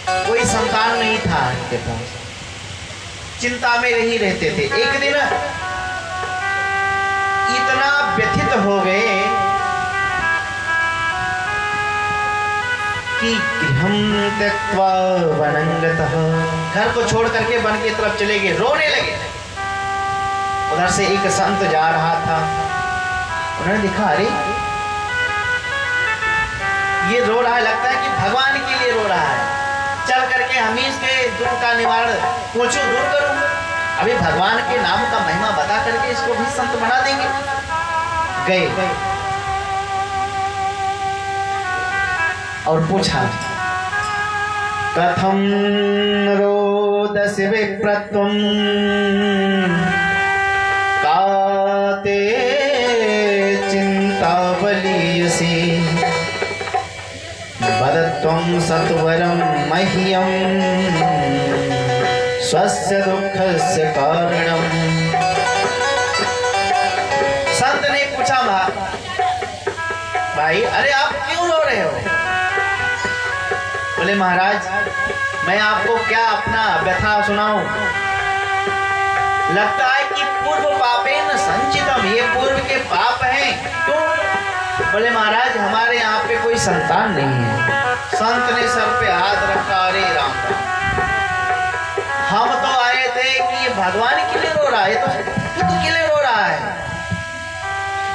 कोई संतान नहीं था इनके पास, चिंता में ही रहते थे। एक दिन इतना व्यथित हो गए कि गृहं त्यक्त्वा वनं गतः, घर को छोड़ करके वन की तरफ चले गए, रोने लगे। उधर से एक संत जा रहा था, उन्होंने देखा अरे ये रो रहा है, लगता है कि भगवान के लिए रो रहा है, चल करके हम ही इसके दुख का निवारण पूछो दूर करूं, अभी भगवान के नाम का महिमा बता करके इसको भी संत बना देंगे। गए और पूछा कथम रोदसी विप्रत्वं काते चिंता बलीयसी वदत्वं सत्वरं मह्यं स्वस्य दुःखस्य कारणम्। संत ने पूछा भाई अरे आप क्यों रो रहे हो? बोले महाराज मैं आपको क्या अपना व्यथा सुनाऊं, लगता है कि पूर्व पापेन संचितम, ये पूर्व के पाप हैं। तो बोले महाराज हमारे यहाँ पे कोई संतान नहीं है। संत ने सर पे हाथ रखा, अरे राम हम तो आए थे कि ये भगवान के लिए रो रहा है, तो खुद के लिए रो रहा है।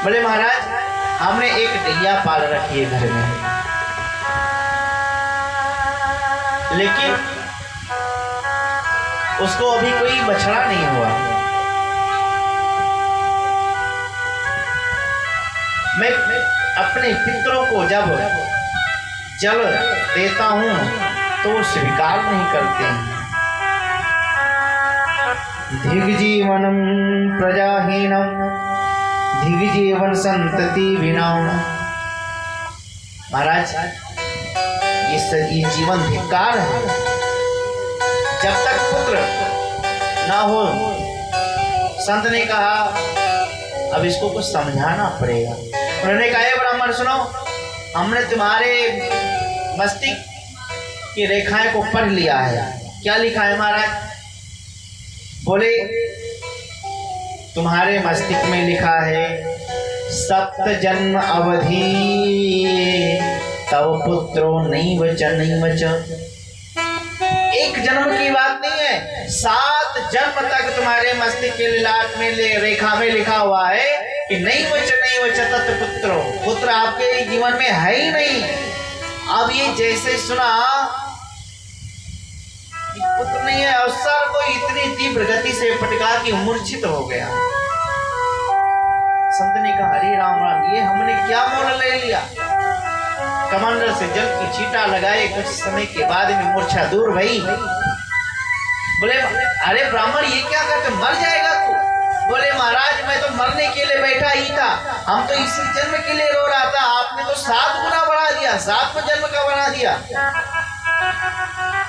बोले महाराज हमने एक गैया पाल रखी है घर में, लेकिन उसको अभी कोई बछड़ा नहीं हुआ। मैं अपने पितरों को जब जल देता हूं तो वो स्वीकार नहीं करते हैं। धिग्जीवनम प्रजाहीनम धिग्जीवन संतति विनाम। महाराज ये जीवन धिक्कार है, जब तक पुत्र ना हो। संत ने कहा अब इसको कुछ समझाना पड़ेगा। उन्होंने कहा हे ब्राह्मण सुनो, हमने तुम्हारे मस्तिष्क की रेखाएं को पढ़ लिया है। क्या लिखा है महाराज? बोले तुम्हारे मस्तिष्क में लिखा है 7 जन्म अवधि तव पुत्रो नैव च नैव च। एक जन्म की बात नहीं है, 7 जन्म तक तुम्हारे मस्तिष्क के ललाट में रेखा में लिखा हुआ है कि नैव च तत् पुत्रो, पुत्र आपके जीवन में है ही नहीं। अब ये जैसे सुना कि पुत्र नहीं है, अवसर को इतनी तीव्र गति से पटका कि मूर्छित हो गया। संत ने कहा हरे राम राम, ये हमने क्या मोल ले लिया। कमंडल से जल की छींटा लगाए, कुछ समय के बाद में मूर्छा दूर भई। बोले अरे ब्राह्मण ये क्या करते, मर जाएगा तू? बोले महाराज मैं तो मरने के लिए बैठा ही था, हम तो इसी जन्म के लिए रो रहा था, आपने तो 7 गुना बढ़ा दिया, 7 जन्म का बना दिया।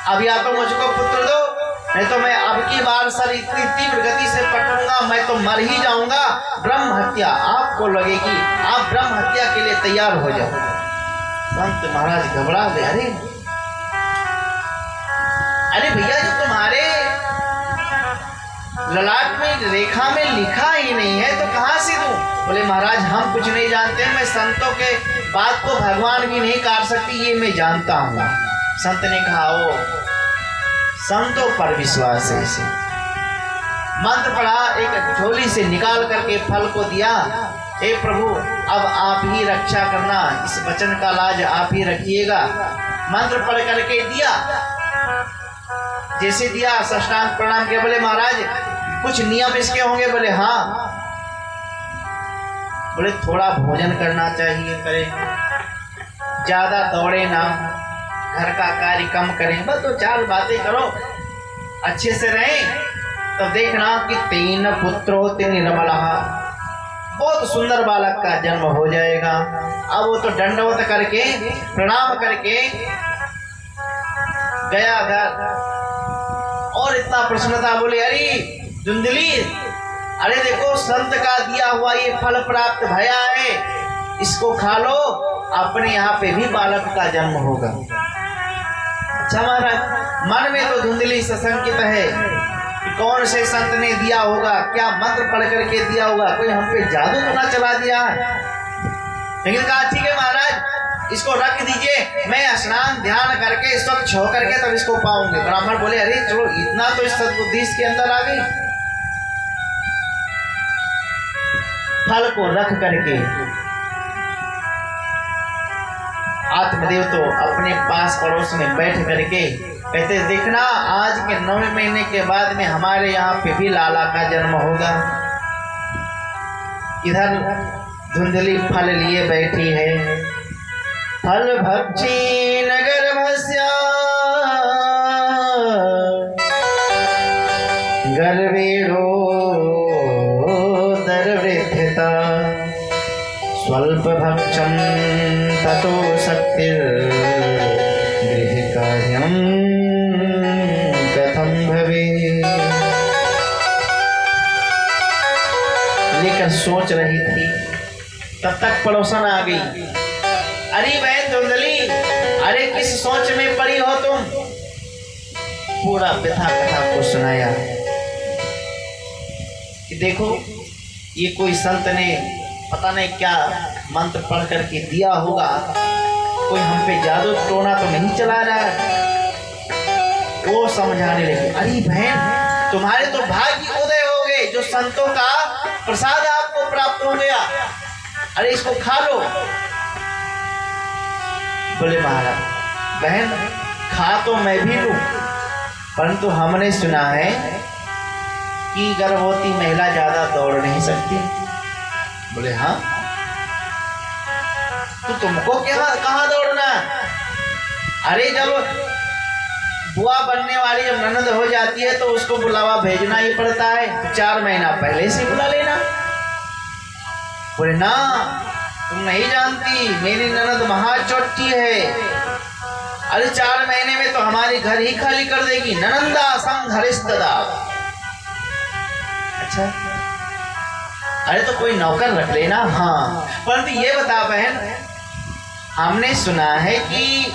अब या तो मुझको पुत्र दो, नहीं तो मैं अब की बार सर इतनी तीव्र गति से पकड़ूंगा, मैं तो मर ही जाऊंगा। ब्रह्म हत्या आपको लगेगी, आप ब्रह्म हत्या के लिए तैयार हो जाओ। संत महाराज घबरा गए, अरे भैया जो तुम्हारे ललाट में रेखा में लिखा ही नहीं है तो कहां से दूं? बोले महाराज हम कुछ नहीं जानते, मैं संतों के बात को भगवान भी नहीं काट सकती, ये मैं जानता हूं। संत ने कहा ओ संतों पर विश्वास है। इसे मंत्र पढ़ा, एक झोली से निकाल करके फल को दिया। हे प्रभु अब आप ही रक्षा करना, इस वचन का लाज आप ही रखिएगा। मंत्र पढ़ करके दिया, जैसे दिया साष्टांग प्रणाम किया। बोले महाराज कुछ नियम इसके होंगे? बोले हाँ। बोले थोड़ा भोजन करना चाहिए, करें, ज्यादा दौड़े ना, घर का कार्य कम करें, बस 2-4 बातें करो, अच्छे से रहें। तब देखना कि 3 पुत्रों 3 निर्मला, बहुत सुंदर बालक का जन्म हो जाएगा। अब वो तो दंडवत करके प्रणाम करके गया घर, और इतना प्रसन्नता, बोले अरे धुंधली, अरे देखो संत का दिया हुआ ये फल प्राप्त भया है, इसको खा लो, अपने यहाँ पे भी बालक का जन्म होगा। अच्छा महाराज, मन में तो धुंधली सशंकित है कि कौन से संत ने दिया होगा, क्या मंत्र पढ़ करके दिया होगा, कोई हम पे जादू तो ना चला दिया। लेकिन कहा ठीक है महाराज, इसको रख दीजिए, मैं स्नान ध्यान करके स्वच्छ होकर के तब इसको पाऊंगे। ब्राह्मण बोले अरे चलो, इतना तो इस सद्बुद्धि इसके अंदर आ गई। फल को रख करके आत्मदेव तो अपने पास पड़ोस में बैठ करके कहते देखना, आज के 9 महीने के बाद में हमारे यहाँ पे भी लाला का जन्म होगा। इधर धुंधली फल लिए बैठी है, फल भक्षी नगर भस्या गर्वेणो दरवृद्धिता स्वल्प भक्षम ततो शक्तिर गृह कार्यम कथम भवे। लेकर सोच रही थी, तब तक पड़ोसन आ गई। अरे बहन धुंधली, अरे किस सोच में पड़ी हो तुम? पूरा व्यथा कथा को सुनाया कि देखो ये कोई संत ने पता नहीं क्या मंत्र पढ़ करके दिया होगा, कोई हम पे जादू टोना तो नहीं चला रहा है। वो समझाने लगे, अरे बहन तुम्हारे तो भाग्य उदय हो गए, जो संतों का प्रसाद आपको प्राप्त हो गया, अरे इसको खा लो। बोले महाराज बहन खा तो मैं भी लूं, परंतु हमने सुना है कि गर्भवती महिला ज्यादा दौड़ नहीं सकती। बोले हाँ, तो तुमको क्या कहाँ दौड़ना? अरे जब बुआ बनने वाली जब ननद हो जाती है तो उसको बुलावा भेजना ही पड़ता है, तो 4 महीना पहले से बुला लेना। बोले ना, तुम नहीं जानती, मेरी ननद महाचोटी है। अरे 4 महीने में तो हमारी घर ही खाली कर देगी। ननंदा संघरिस्तदा। अच्छा, अरे तो कोई नौकर रख लेना। हाँ, परंतु ये बता बहन, हमने सुना है कि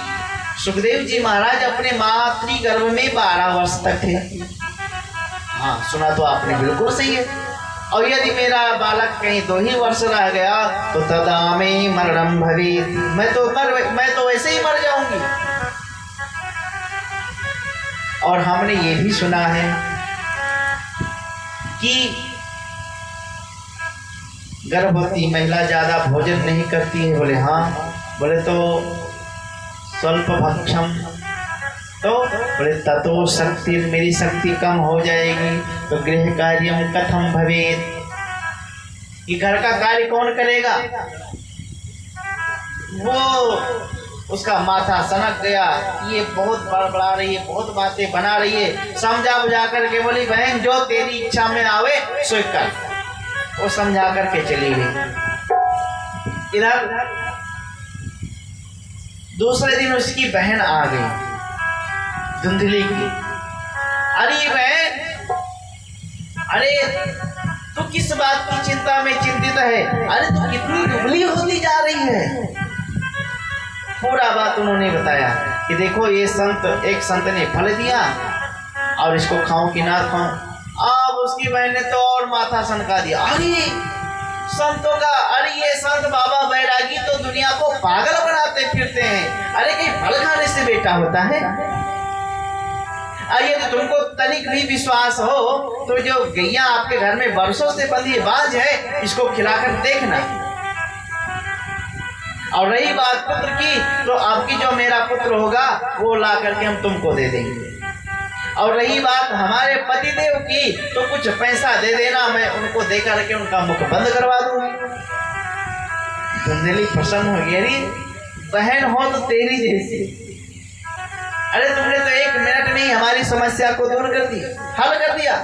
सुखदेव जी महाराज अपने मातृ गर्भ में 12 वर्ष तक थे। हाँ, सुना तो आपने बिल्कुल सही है। और यदि मेरा बालक कहीं 2 ही वर्ष रह गया तो तदा में मरणम भवे, मैं तो वैसे ही मर जाऊंगी। और हमने ये भी सुना है कि गर्भवती महिला ज्यादा भोजन नहीं करती है। बोले हाँ। बोले तो स्वल्प भक्षम, तो बोले ततो शक्ति, मेरी शक्ति कम हो जाएगी तो गृह कार्यम कथम भवेत, ये घर का कार्य कौन करेगा? वो उसका माथा सनक गया, ये बहुत बड़बड़ा रही है, बहुत बातें बना रही है। समझा बुझा करके बोली बहन जो तेरी इच्छा में आवे सो कर। वो समझा करके चली गई। इधर दूसरे दिन उसकी बहन आ गई धुंधली की। अरे बहन, अरे तू किस बात की चिंता में चिंतित है? अरे तू कितनी दुबली होती जा रही है। पूरा बात उन्होंने बताया कि देखो ये एक संत ने फल दिया और इसको खाऊं कि ना खाऊं। अब उसकी बहन ने तो और माथा सनका दिया। अरे संतों का, अरे ये संत बाबा बैरागी तो दुनिया को पागल बनाते फिरते हैं। अरे कहीं फल खाने से बेटा होता है? अरे तो तुमको तनिक भी विश्वास हो तो जो गैया आपके घर में बरसों से बंधी बाज है, इसको खिलाकर देखना। और रही बात पुत्र की, तो आपकी जो मेरा पुत्र होगा वो ला करके हम तुमको दे देंगे। और रही बात हमारे पतिदेव की, तो कुछ पैसा दे देना, मैं उनको दे करके उनका मुख बंद करवा दूंगी। धुंधली प्रसन्न हो गई। अरे बहन हो तो तेरी जैसी, अरे तुमने तो 1 मिनट में ही हमारी समस्या को दूर कर दी, हल कर दिया।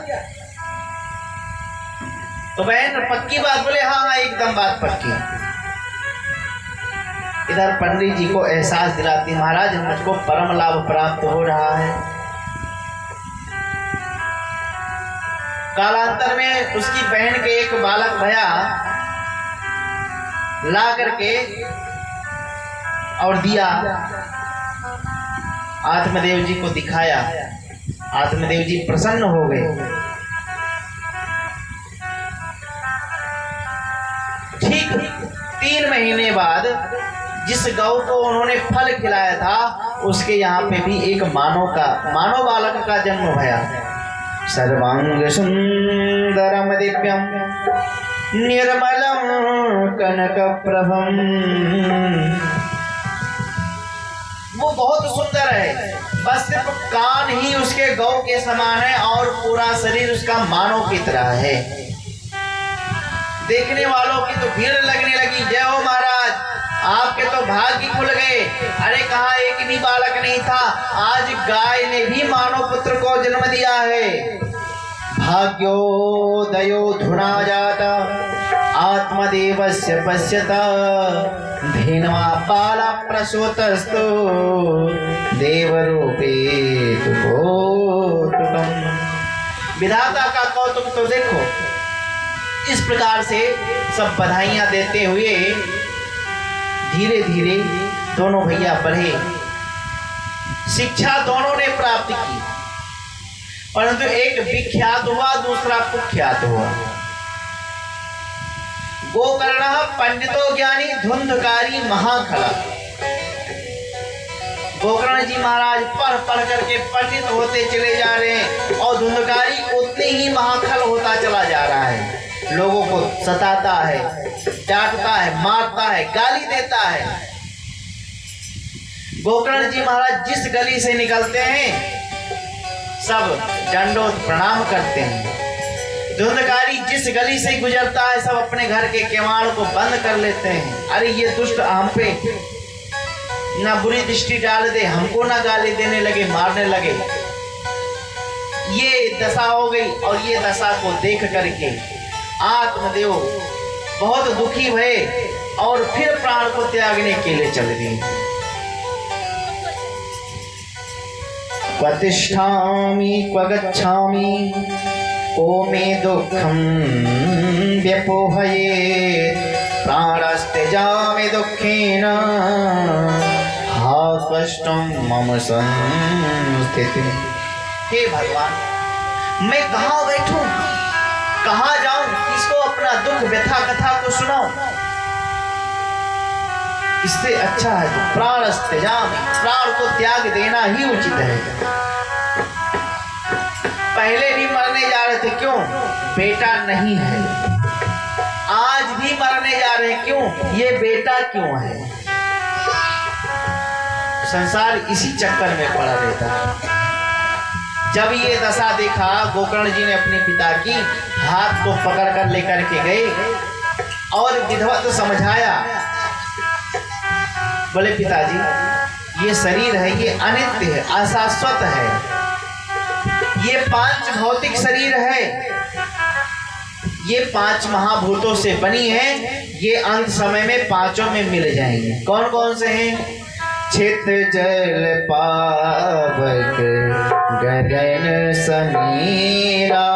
तो बहन पक्की बात? बोले हाँ, एकदम बात पक्की। इधर पंडित जी को एहसास दिलाती, महाराज मुझको परम लाभ प्राप्त हो रहा है। कालांतर में उसकी बहन के एक बालक भया ला करके और दिया। आत्मदेव जी को दिखाया। आत्मदेव जी प्रसन्न हो गए। ठीक 3 महीने बाद जिस गौ को उन्होंने फल खिलाया था उसके यहाँ पे भी एक मानव बालक का जन्म भया। सर्वांग सुंदरम दिव्यम निर्मलम कनक प्रभम। वो बहुत सुंदर है, बस सिर्फ कान ही उसके गौ के समान है और पूरा शरीर उसका मानव की तरह है। देखने वालों की तो भीड़ लगने लगी। जय हो महाराज, आपके तो भाग्य खुल गए। अरे कहाँ एक भी बालक नहीं था, आज गाय ने भी मानव पुत्र को जन्म दिया है। भाग्योदयो धुना जाता आत्मदेवस्य पश्यता धेनवा बाला प्रसूतस्तु देवरूपे तुकोतुकम्। विधाता का कौतुक तो देखो। इस प्रकार से सब बधाइयां देते हुए धीरे धीरे दोनों भैया बढ़े। शिक्षा दोनों ने प्राप्त की, परंतु एक विख्यात हुआ, दूसरा कुख्यात हुआ। गोकर्ण पंडितो ज्ञानी धुंधकारी महाखला। गोकर्ण जी महाराज पढ़ पढ़ करके पंडित होते चले जा रहे हैं और धुंधकारी उतने ही महाखल होता चला जा रहा है। लोगों को सताता है, डांटता है, मारता है, गाली देता है। गोकर्ण जी महाराज जिस गली से निकलते हैं सब दंडोत प्रणाम करते हैं। धुंधकारी जिस गली से गुजरता है सब अपने घर के केवाड़ को बंद कर लेते हैं। अरे ये दुष्ट हम पे ना बुरी दृष्टि डाल दे, हमको ना गाली देने लगे, मारने लगे। ये दशा हो गई और ये दशा को देख करके आत्मदेव बहुत दुखी भये और फिर प्राण को त्यागने के लिए चल दिए। क्वतिष्ठामि क्व गच्छामि को मे दुःखं व्यपोहयेत् प्राणस्त्यजामि दुःखेन हा कष्टं मम संस्थितिः। हे भगवान, मैं कहाँ बैठूं, कहाँ जाऊं, किसको अपना दुख व्यथा कथा को सुनाऊं? इससे अच्छा है तो प्राण को त्याग देना ही उचित है। पहले भी मरने जा रहे थे, क्यों? बेटा नहीं है। आज भी मरने जा रहे हैं, क्यों? ये बेटा क्यों है? संसार इसी चक्कर में पड़ा रहता है। जब ये दशा देखा गोकर्ण जी ने अपने पिता की हाथ को पकड़ कर लेकर के गए और विधिवत समझाया। बोले पिताजी, ये शरीर है, ये अनित्य है, अशाश्वत है, ये 5 भौतिक शरीर है, ये 5 महाभूतों से बनी है। ये अंत समय में 5 में मिल जाएंगे। कौन कौन से हैं? छित जल पावक गगन समीरा,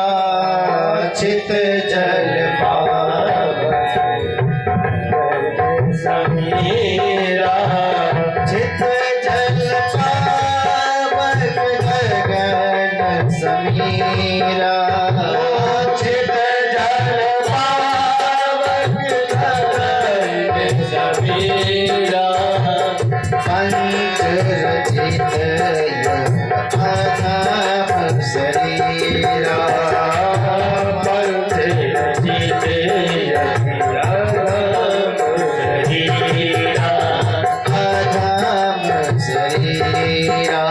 छित जल पावक गगन समीरा, छित जल पावक गगन समीरा, छित जल पावक गगन समीरा, पंच रचित अधम शरीरा, पंच रचित अधम शरीरा,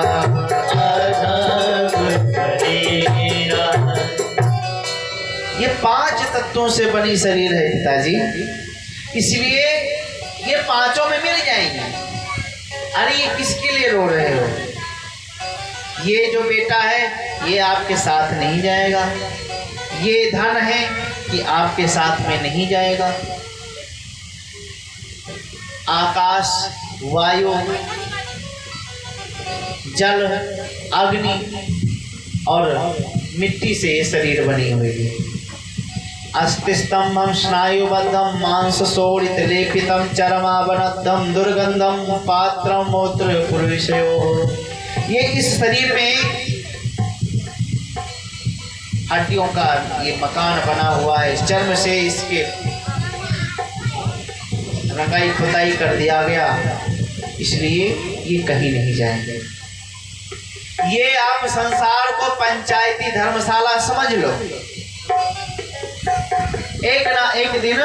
अधम शरीरा। ये 5 तत्वों से बनी शरीर है पिताजी, इसलिए ये 5 में मिल जाएंगे। अरे ये किसके लिए रो रहे हो? ये जो बेटा है ये आपके साथ नहीं जाएगा, ये धन है कि आपके साथ में नहीं जाएगा। आकाश, वायु, जल, अग्नि और मिट्टी से ये शरीर बनी हुई है। अस्तिस्तंभं स्नायुबद्धं मांस शोणित लेपितं चरमावनद्धं दुर्गंधं पात्रं मूत्र पुरुषयोः। ये इस शरीर में हड्डियों का ये मकान बना हुआ है, इस चर्म से इसके रंगाई खुदाई कर दिया गया, इसलिए ये कहीं नहीं जाएंगे। ये आप संसार को पंचायती धर्मशाला समझ लो। एक ना एक दिन